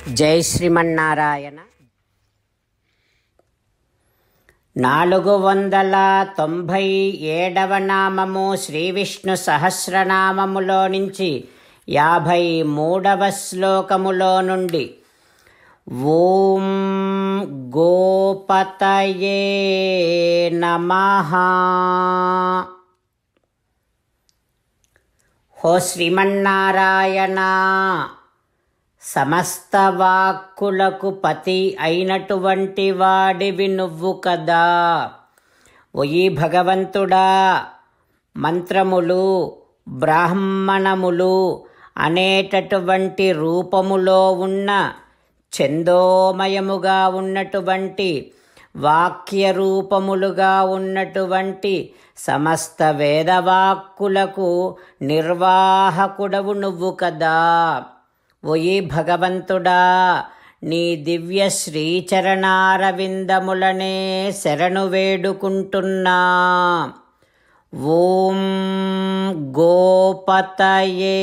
జై శ్రీమన్నారాయణ. 497వ నామము శ్రీ విష్ణు సహస్రనామములో నుంచి 53వ శ్లోకములో నుండి. ఓం గోపతయే నమః. హో శ్రీమన్నారాయణ, సమస్త వాక్కులకు పతి అయినటువంటి వాడివి నువ్వు కదా. ఓయి భగవంతుడా, మంత్రములు బ్రాహ్మణములు అనేటటువంటి రూపములో ఉన్న ఛందోమయముగా ఉన్నటువంటి వాక్య రూపములుగా ఉన్నటువంటి సమస్త వేదవాక్కులకు నిర్వాహకుడవు నువ్వు కదా. ఓయి భగవంతుడా, నీ దివ్య శ్రీచరణారవిందములనే శరణు వేడుకుంటున్నా. ఓం గోపతయే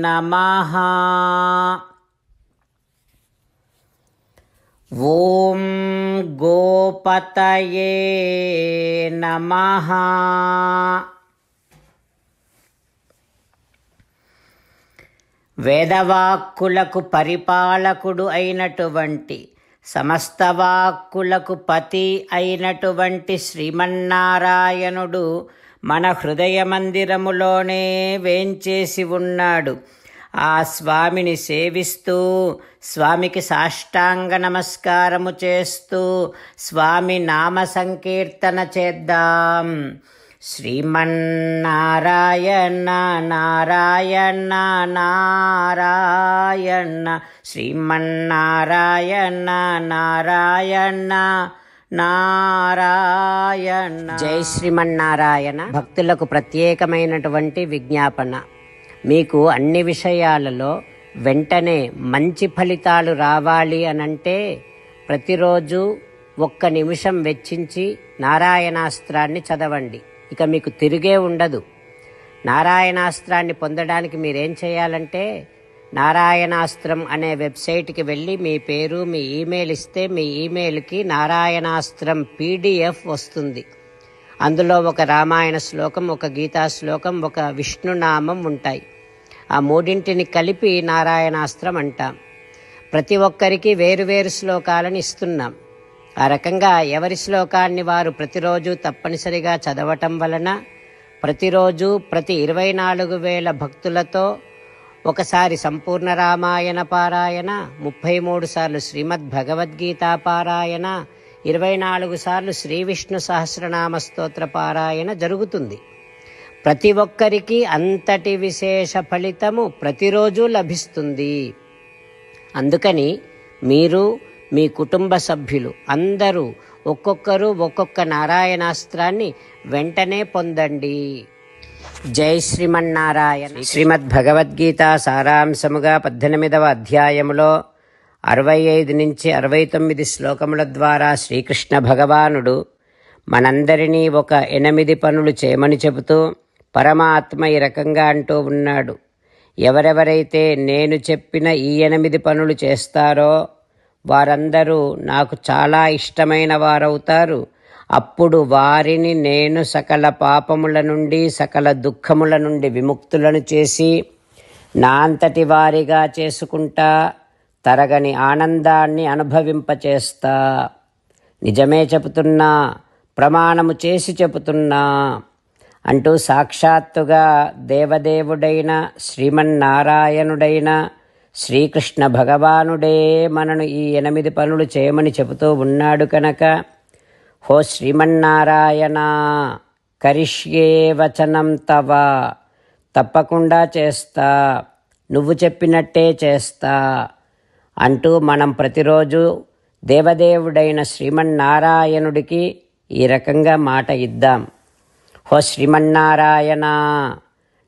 నమః. ఓం గోపతయే నమః. వేదవాక్కులకు పరిపాలకుడు అయినటువంటి, సమస్త వాక్కులకు పతి అయినటువంటి శ్రీమన్నారాయణుడు మన హృదయ మందిరములోనే వేంచేసి ఉన్నాడు. ఆ స్వామిని సేవిస్తూ, స్వామికి సాష్టాంగ నమస్కారము చేస్తూ స్వామి నామ సంకీర్తన చేద్దాం. శ్రీమన్నారాయణ నారాయణ నారాయణ, శ్రీమన్నారాయణ నారాయణ నారాయణ. జై శ్రీమన్నారాయణ. భక్తులకు ప్రత్యేకమైనటువంటి విజ్ఞాపన. మీకు అన్ని విషయాలలో వెంటనే మంచి ఫలితాలు రావాలి అనంటే ప్రతిరోజు 1 నిమిషం వెచ్చించి నారాయణాస్త్రాన్ని చదవండి. ఇక మీకు తిరిగే ఉండదు. నారాయణాస్త్రాన్ని పొందడానికి మీరేం చేయాలంటే, నారాయణాస్త్రం అనే వెబ్సైట్కి వెళ్ళి మీ పేరు, మీ ఈమెయిల్ ఇస్తే మీ ఈమెయిల్కి నారాయణాస్త్రం PDF వస్తుంది. అందులో ఒక రామాయణ శ్లోకం, ఒక గీతా శ్లోకం, ఒక విష్ణునామం ఉంటాయి. ఆ మూడింటిని కలిపి నారాయణాస్త్రం అంటాం. ప్రతి ఒక్కరికి వేరువేరు శ్లోకాలను ఇస్తున్నాం. ఆ రకంగా ఎవరి శ్లోకాన్ని వారు ప్రతిరోజు తప్పనిసరిగా చదవటం వలన ప్రతిరోజు ప్రతి 24,000 భక్తులతో ఒకసారి సంపూర్ణ రామాయణ పారాయణ, 33 సార్లు శ్రీమద్ భగవద్గీత పారాయణ, 24 సార్లు శ్రీ విష్ణు సహస్రనామ స్తోత్ర పారాయణ జరుగుతుంది. ప్రతి ఒక్కరికి అంతటి విశేష ఫలితము ప్రతిరోజు లభిస్తుంది. అందుకని మీరు, మీ కుటుంబ సభ్యులు అందరూ ఒక్కొక్కరు ఒక్కొక్క నారాయణాస్త్రాన్ని వెంటనే పొందండి. జై శ్రీమన్నారాయణ. శ్రీమద్ భగవద్గీత సారాంశముగా 18వ అధ్యాయములో 65 నుంచి 69 శ్లోకముల ద్వారా శ్రీకృష్ణ భగవానుడు మనందరినీ ఒక 8 పనులు చేయమని చెబుతూ పరమాత్మ ఈ రకంగా అంటూ ఉన్నాడు. ఎవరెవరైతే నేను చెప్పిన ఈ 8 పనులు చేస్తారో వారందరూ నాకు చాలా ఇష్టమైన వారవుతారు. అప్పుడు వారిని నేను సకల పాపముల నుండి, సకల దుఃఖముల నుండి విముక్తులను చేసి నా అంతటి వారిగా చేసుకుంటా, తరగని ఆనందాన్ని అనుభవింపచేస్తా. నిజమే చెబుతున్నా, ప్రమాణము చేసి చెబుతున్నా అంటూ సాక్షాత్తుగా దేవదేవుడైన శ్రీమన్నారాయణుడైన శ్రీకృష్ణ భగవానుడే మనను ఈ 8 పనులు చేయమని చెబుతూ ఉన్నాడు కనుక, హో శ్రీమన్నారాయణ, కరిష్యే వచనం తవ, తప్పకుండా చేస్తా, నువ్వు చెప్పినట్టే చేస్తా అంటూ మనం ప్రతిరోజు దేవదేవుడైన శ్రీమన్నారాయణుడికి ఈ రకంగా మాట ఇద్దాం. హో శ్రీమన్నారాయణ,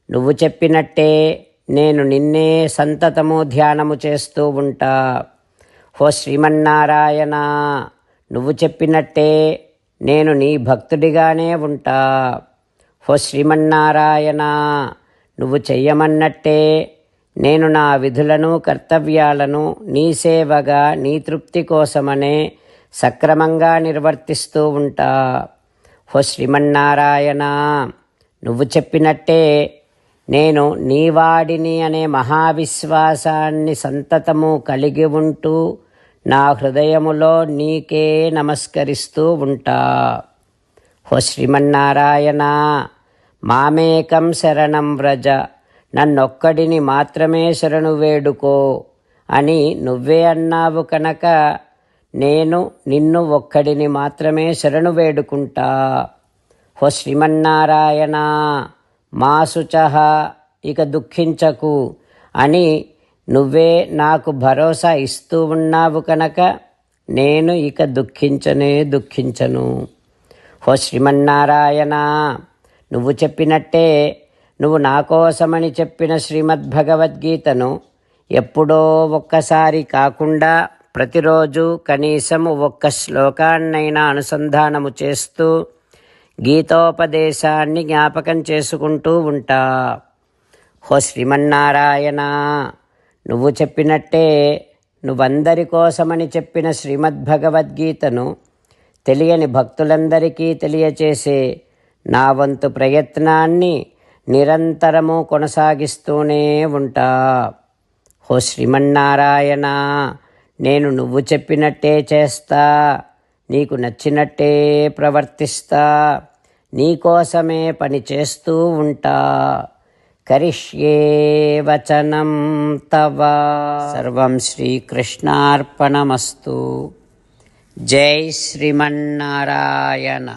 నువ్వు చెప్పినట్టే నేను నిన్నే సంతతము ధ్యానము చేస్తూ ఉంటా. హో శ్రీమన్నారాయణ, నువ్వు చెప్పినట్టే నేను నీ భక్తుడిగానే ఉంటా. హో శ్రీమన్నారాయణ, నువ్వు చెయ్యమన్నట్టే నేను నా విధులను కర్తవ్యాలను నీ సేవగా నీ తృప్తి కోసమనే సక్రమంగా నిర్వర్తిస్తూ ఉంటా. ఓ శ్రీమన్నారాయణ, నువ్వు చెప్పినట్టే నేను నీవాడిని అనే మహావిశ్వాసాన్ని సంతతము కలిగి ఉంటూ నా హృదయములో నీకే నమస్కరిస్తూ ఉంటా. ఓ శ్రీమన్నారాయణ, మామేకం శరణం వ్రజ, నన్నొక్కడిని మాత్రమే శరణు వేడుకో అని నువ్వే అన్నావు కనుక నేను నిన్ను ఒక్కడిని మాత్రమే శరణు వేడుకుంటా. ఓ శ్రీమన్నారాయణ, మా శుచః, ఇక దుఃఖించకు అని నువ్వే నాకు భరోసా ఇస్తూ ఉన్నావు కనుక నేను ఇక దుఃఖించను. ఓ శ్రీమన్నారాయణ, నువ్వు చెప్పినట్టే నువ్వు నా కోసమని చెప్పిన శ్రీమద్భగవద్గీతను ఎప్పుడో ఒక్కసారి కాకుండా ప్రతిరోజు కనీసం ఒక్క శ్లోకాన్నైనా అనుసంధానము చేస్తూ గీతోపదేశాన్ని జ్ఞాపకం చేసుకుంటూ ఉంటా. ఓ శ్రీమన్నారాయణ, నువ్వు చెప్పినట్టే నువ్వందరి కోసమని చెప్పిన శ్రీమద్భగవద్గీతను తెలియని భక్తులందరికీ తెలియచేసే నా వంతు ప్రయత్నాన్ని నిరంతరము కొనసాగిస్తూనే ఉంటా. ఓ శ్రీమన్నారాయణ, నేను నువ్వు చెప్పినట్టే చేస్తా, నీకు నచ్చినట్టే ప్రవర్తిస్తా, నీకోసమే పని చేస్తూ ఉంటా. కరిష్యే వచనం తవ. సర్వం శ్రీకృష్ణార్పణమస్తు. జై శ్రీమన్నారాయణ.